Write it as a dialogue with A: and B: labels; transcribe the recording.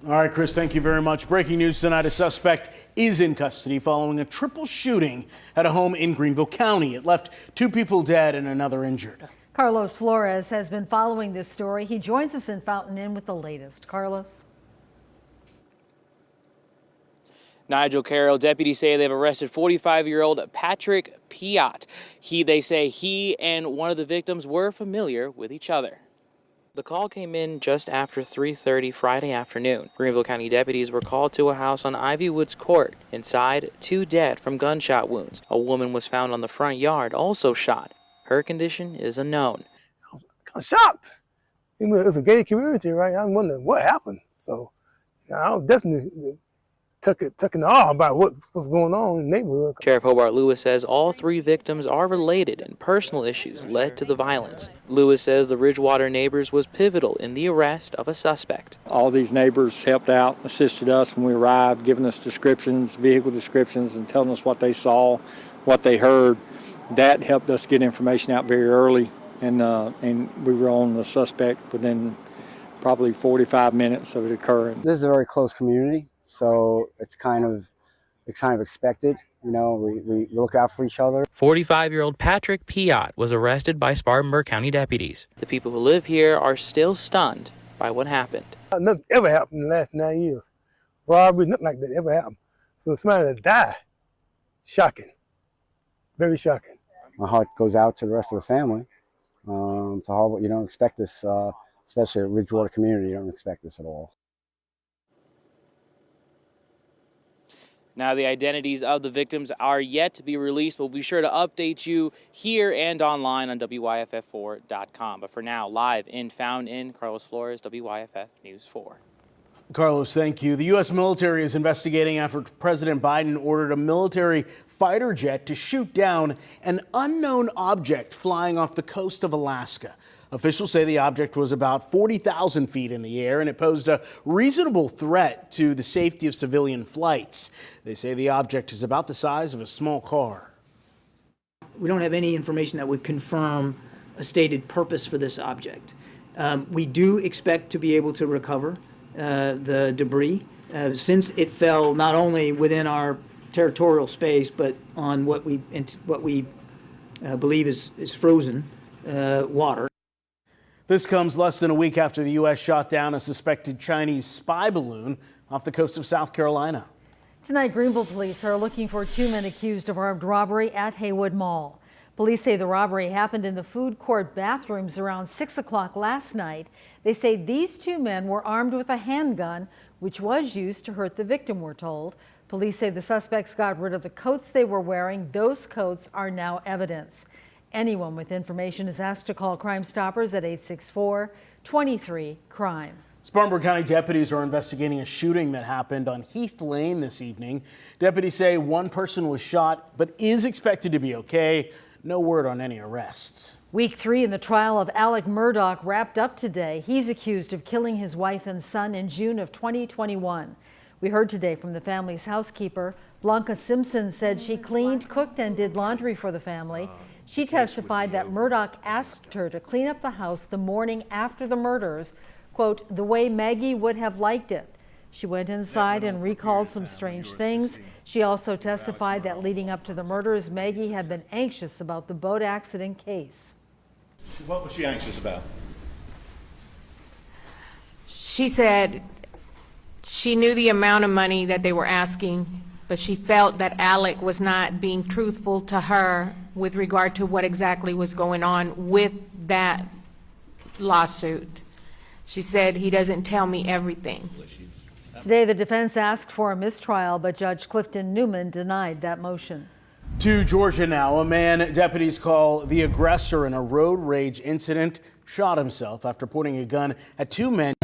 A: All right, Chris, thank you very much. Breaking news tonight, a suspect is in custody following a triple shooting at a home in Greenville County. It left 2 people dead and another injured.
B: Carlos Flores has been following this story. He joins us in Fountain Inn with the latest. Carlos.
C: Nigel Carroll, deputies say they've arrested 45-year-old Patrick Piott. They say he and one of the victims were familiar with each other. The call came in just after 3:30 Friday afternoon. Greenville County deputies were called to a house on Ivy Woods Court. Inside, 2 dead from gunshot wounds. A woman was found on the front yard, also shot. Her condition is unknown.
D: I'm kind of shocked. It's a gay community, right? I'm wondering what happened. So I definitely took in awe about what's going on in the neighborhood.
C: Sheriff Hobart Lewis says all 3 victims are related and personal issues led to the violence. Lewis says the Ridgewater neighbors was pivotal in the arrest of a suspect.
E: All these neighbors helped out, assisted us when we arrived, giving us descriptions, vehicle descriptions, and telling us what they saw, what they heard. That helped us get information out very early, and we were on the suspect within probably 45 minutes of it occurring.
F: This is a very close community. So it's kind of expected, you know, we look out for each other.
C: 45-year-old Patrick Piott was arrested by Spartanburg County deputies. The people who live here are still stunned by what happened.
D: Nothing ever happened in the last 9 years. Robbery, nothing like that ever happened. So somebody that died, shocking, very shocking.
F: My heart goes out to the rest of the family. It's horrible. You don't expect this, especially at Ridgewater community, you don't expect this at all.
C: Now, the identities of the victims are yet to be released. We'll be sure to update you here and online on WYFF4.com. But for now, live in Fountain Inn, Carlos Flores, WYFF News 4.
A: Carlos, thank you. The U.S. military is investigating after President Biden ordered a military fighter jet to shoot down an unknown object flying off the coast of Alaska. Officials say the object was about 40,000 feet in the air and it posed a reasonable threat to the safety of civilian flights. They say the object is about the size of a small car.
G: We don't have any information that would confirm a stated purpose for this object. We do expect to be able to recover the debris since it fell not only within our territorial space but on what we believe is frozen water.
A: This comes less than a week after the U.S. shot down a suspected Chinese spy balloon off the coast of South Carolina.
B: Tonight, Greenville police are looking for 2 men accused of armed robbery at Haywood Mall. Police say the robbery happened in the food court bathrooms around 6 o'clock last night. They say these 2 men were armed with a handgun, which was used to hurt the victim, we're told. Police say the suspects got rid of the coats they were wearing. Those coats are now evidence. Anyone with information is asked to call Crime Stoppers at 864-23-CRIME.
A: Spartanburg County deputies are investigating a shooting that happened on Heath Lane this evening. Deputies say 1 person was shot but is expected to be okay. No word on any arrests.
B: Week 3 in the trial of Alec Murdaugh wrapped up today. He's accused of killing his wife and son in June of 2021. We heard today from the family's housekeeper. Blanca Simpson said she cleaned, cooked, and did laundry for the family. She testified that Murdaugh asked her to clean up the house the morning after the murders, quote, the way Maggie would have liked it. She went inside and recalled some strange things. She also testified that leading up to the murders, Maggie had been anxious about the boat accident case.
H: What was she anxious about?
I: She said she knew the amount of money that they were asking, but she felt that Alec was not being truthful to her with regard to what exactly was going on with that lawsuit. She said, he doesn't tell me everything.
B: Today, the defense asked for a mistrial, but Judge Clifton Newman denied that motion.
A: To Georgia now, a man deputies call the aggressor in a road rage incident shot himself after pointing a gun at 2 men.